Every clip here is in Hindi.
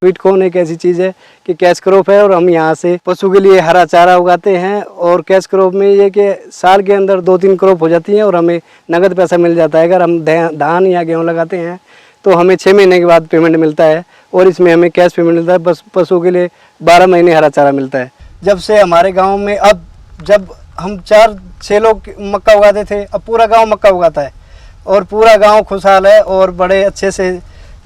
स्वीट कॉर्न एक ऐसी चीज़ है कि कैश क्रॉप है और हम यहाँ से पशु के लिए हरा चारा उगाते हैं। और कैश क्रॉप में ये कि साल के अंदर 2-3 क्रॉप हो जाती हैं और हमें नगद पैसा मिल जाता है। अगर हम धान या गेहूँ लगाते हैं तो हमें 6 महीने के बाद पेमेंट मिलता है और इसमें हमें कैश पेमेंट मिलता है। बस पशु के लिए 12 महीने हरा चारा मिलता है। जब से हमारे गाँव में अब जब हम 4-6 लोग मक्का उगाते थे, अब पूरा गाँव मक्का उगाता है और पूरा गाँव खुशहाल है और बड़े अच्छे से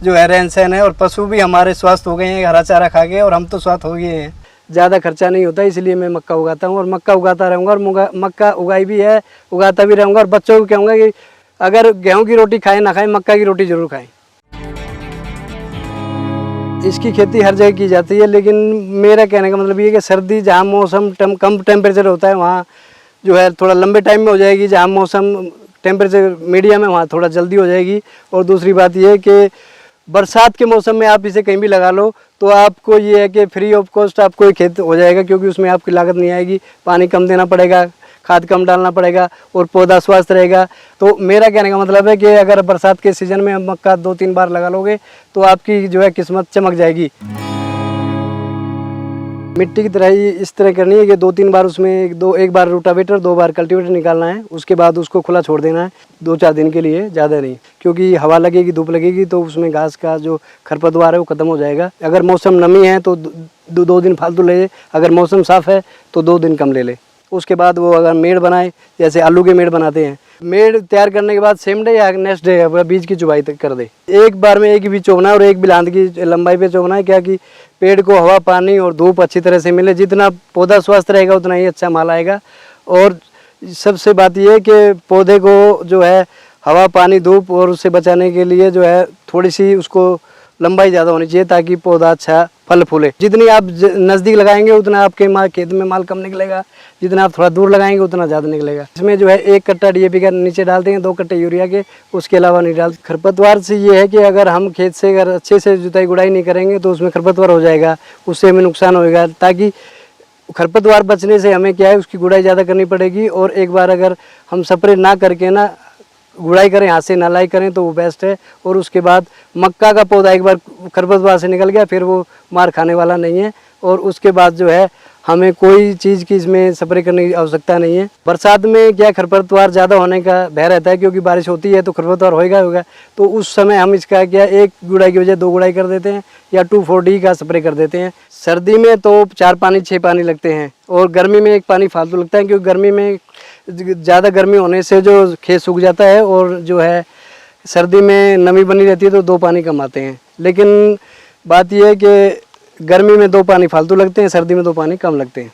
जो है रहन सहन है। और पशु भी हमारे स्वस्थ हो गए हैं हरा चारा खा के और हम तो स्वस्थ हो गए हैं। ज़्यादा खर्चा नहीं होता, इसलिए मैं मक्का उगाता हूँ और मक्का उगाता रहूँगा और मक्का उगाई भी है, उगाता भी रहूँगा। और बच्चों को कहूँगा कि अगर गेहूँ की रोटी खाएं ना खाएं, मक्का की रोटी ज़रूर खाएं। इसकी खेती हर जगह की जाती है, लेकिन मेरा कहने का मतलब ये है कि सर्दी जहाँ मौसम कम टेम्परेचर होता है वहाँ जो है थोड़ा लंबे टाइम में हो जाएगी। जहाँ मौसम टेम्परेचर मीडियम है वहाँ थोड़ा जल्दी हो जाएगी। और दूसरी बात ये है कि बरसात के मौसम में आप इसे कहीं भी लगा लो तो आपको ये है कि फ्री ऑफ कॉस्ट आपको एक खेत हो जाएगा, क्योंकि उसमें आपकी लागत नहीं आएगी। पानी कम देना पड़ेगा, खाद कम डालना पड़ेगा और पौधा स्वस्थ रहेगा। तो मेरा कहने का मतलब है कि अगर बरसात के सीज़न में मक्का 2-3 बार लगा लोगे तो आपकी जो है किस्मत चमक जाएगी। मिट्टी की तरह ही इस तरह करनी है कि 2-3 बार उसमें एक बार रोटावेटर, 2 बार कल्टीवेटर निकालना है। उसके बाद उसको खुला छोड़ देना है 2-4 दिन के लिए, ज़्यादा नहीं, क्योंकि हवा लगेगी, धूप लगेगी तो उसमें घास का जो खरपतवार है वो ख़त्म हो जाएगा। अगर मौसम नमी है तो 2 दिन फालतू ले, अगर मौसम साफ़ है तो 2 दिन कम ले ले। उसके बाद वो अगर मेड़ बनाए, जैसे आलू के मेड़ बनाते हैं, मेड़ तैयार करने के बाद सेम डे या नेक्स्ट डे बीज की चुवाई तक कर दे। एक बार में एक ही बीज चोबना है और एक बिलांत की लंबाई पे चोबना है, क्या कि पेड़ को हवा, पानी और धूप अच्छी तरह से मिले। जितना पौधा स्वस्थ रहेगा उतना ही अच्छा माल आएगा। और सबसे बात यह है कि पौधे को जो है हवा, पानी, धूप और उससे बचाने के लिए जो है थोड़ी सी उसको लंबाई ज़्यादा होनी चाहिए ताकि पौधा अच्छा फल फूले। जितनी आप नज़दीक लगाएंगे उतना आपके खेत में माल कम निकलेगा, जितना आप थोड़ा दूर लगाएंगे उतना ज़्यादा निकलेगा। इसमें जो है 1 कट्टा DAP का नीचे डालते हैं, 2 कट्टे यूरिया के, उसके अलावा नहीं डालते। खरपतवार से ये है कि अगर हम खेत से अगर अच्छे से जुताई गुड़ाई नहीं करेंगे तो उसमें खरपतवार हो जाएगा, उससे हमें नुकसान होएगा। ताकि खरपतवार बचने से हमें क्या है, उसकी गुड़ाई ज़्यादा करनी पड़ेगी। और एक बार अगर हम स्प्रे ना करके ना गुड़ाई करें, हाथ से नलाई करें तो वो बेस्ट है। और उसके बाद मक्का का पौधा एक बार खरपतवार से निकल गया फिर वो मार खाने वाला नहीं है। और उसके बाद जो है हमें कोई चीज़ की इसमें स्प्रे करने की आवश्यकता नहीं है। बरसात में क्या खरपतवार ज़्यादा होने का भय रहता है, क्योंकि बारिश होती है तो खरपतवार होगा। तो उस समय हम इसका क्या 1 गुड़ाई की बजाय 2 गुड़ाई कर देते हैं या 2,4-D का स्प्रे कर देते हैं। सर्दी में तो 4 पानी 6 पानी लगते हैं और गर्मी में 1 पानी फालतू लगता है, क्योंकि गर्मी में ज़्यादा गर्मी होने से जो खेत सूख जाता है और जो है सर्दी में नमी बनी रहती है तो 2 पानी कम आते हैं। लेकिन बात यह है कि गर्मी में 2 पानी फालतू लगते हैं, सर्दी में 2 पानी कम लगते हैं।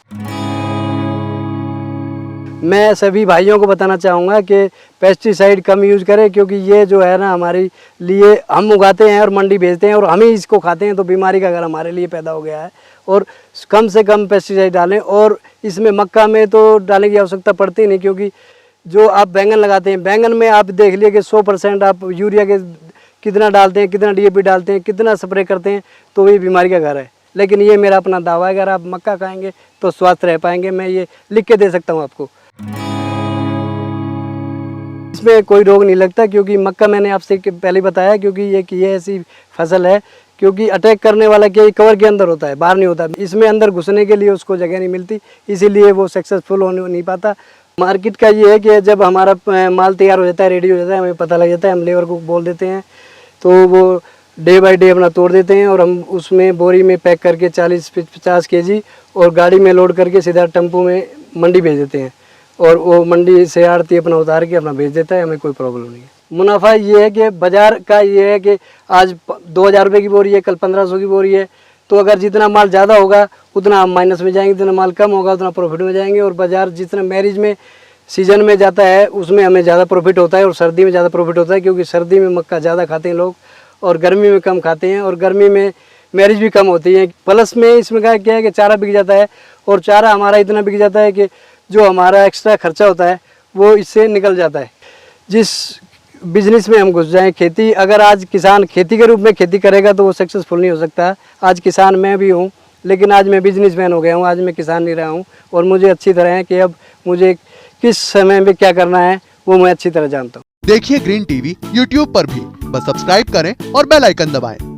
मैं सभी भाइयों को बताना चाहूँगा कि पेस्टिसाइड कम यूज़ करें, क्योंकि ये जो है ना हमारे लिए हम उगाते हैं और मंडी भेजते हैं और हम ही इसको खाते हैं, तो बीमारी का घर हमारे लिए पैदा हो गया है। और कम से कम पेस्टिसाइड डालें। और इसमें मक्का में तो डालने की आवश्यकता पड़ती नहीं, क्योंकि जो आप बैंगन लगाते हैं, बैंगन में आप देख लिए कि 100% आप यूरिया के कितना डालते हैं, कितना DAP डालते हैं, कितना स्प्रे करते हैं, तो ये बीमारी का घर है। लेकिन ये मेरा अपना दावा है, अगर आप मक्का खाएंगे तो स्वस्थ रह पाएंगे। मैं ये लिख के दे सकता हूँ आपको। इसमें कोई रोग नहीं लगता, क्योंकि मक्का मैंने आपसे पहले बताया, क्योंकि ये ऐसी फसल है क्योंकि अटैक करने वाला क्या कवर के अंदर होता है, बाहर नहीं होता। इसमें अंदर घुसने के लिए उसको जगह नहीं मिलती, इसीलिए वो सक्सेसफुल होने नहीं पाता। मार्केट का ये है कि जब हमारा माल तैयार हो जाता है, रेडी हो जाता है, हमें पता लग जाता है, हम लेबर को बोल देते हैं तो वो डे बाय डे अपना तोड़ देते हैं और हम उसमें बोरी में पैक करके 40-50 kg और गाड़ी में लोड करके सीधा टेम्पो में मंडी भेज देते हैं। और वो मंडी से आड़ती अपना उतार के अपना भेज देता है, हमें कोई प्रॉब्लम नहीं है। मुनाफा ये है कि बाज़ार का ये है कि आज 2,000 रुपये की बोरी है, कल 1,500 की बोरी है। तो अगर जितना माल ज़्यादा होगा उतना हम माइनस में जाएंगे, जितना माल कम होगा उतना प्रॉफिट में जाएंगे। और बाज़ार जितना मैरिज में सीजन में जाता है उसमें हमें ज़्यादा प्रॉफिट होता है और सर्दी में ज़्यादा प्रॉफिट होता है, क्योंकि सर्दी में मक्का ज़्यादा खाते हैं लोग और गर्मी में कम खाते हैं। और गर्मी में मैरिज भी कम होती है। प्लस में इसमें क्या है कि चारा बिक जाता है और चारा हमारा इतना बिक जाता है कि जो हमारा एक्स्ट्रा खर्चा होता है वो इससे निकल जाता है। जिस बिजनेस में हम घुस जाएं, खेती, अगर आज किसान खेती के रूप में खेती करेगा तो वो सक्सेसफुल नहीं हो सकता। आज किसान मैं भी हूँ, लेकिन आज मैं बिजनेसमैन हो गया हूँ, आज मैं किसान नहीं रहा हूँ। और मुझे अच्छी तरह है कि अब मुझे किस समय में क्या करना है वो मैं अच्छी तरह जानता हूँ। देखिए ग्रीन टीवी यूट्यूब पर भी, बस सब्सक्राइब करें और बेल आइकन दबाएं।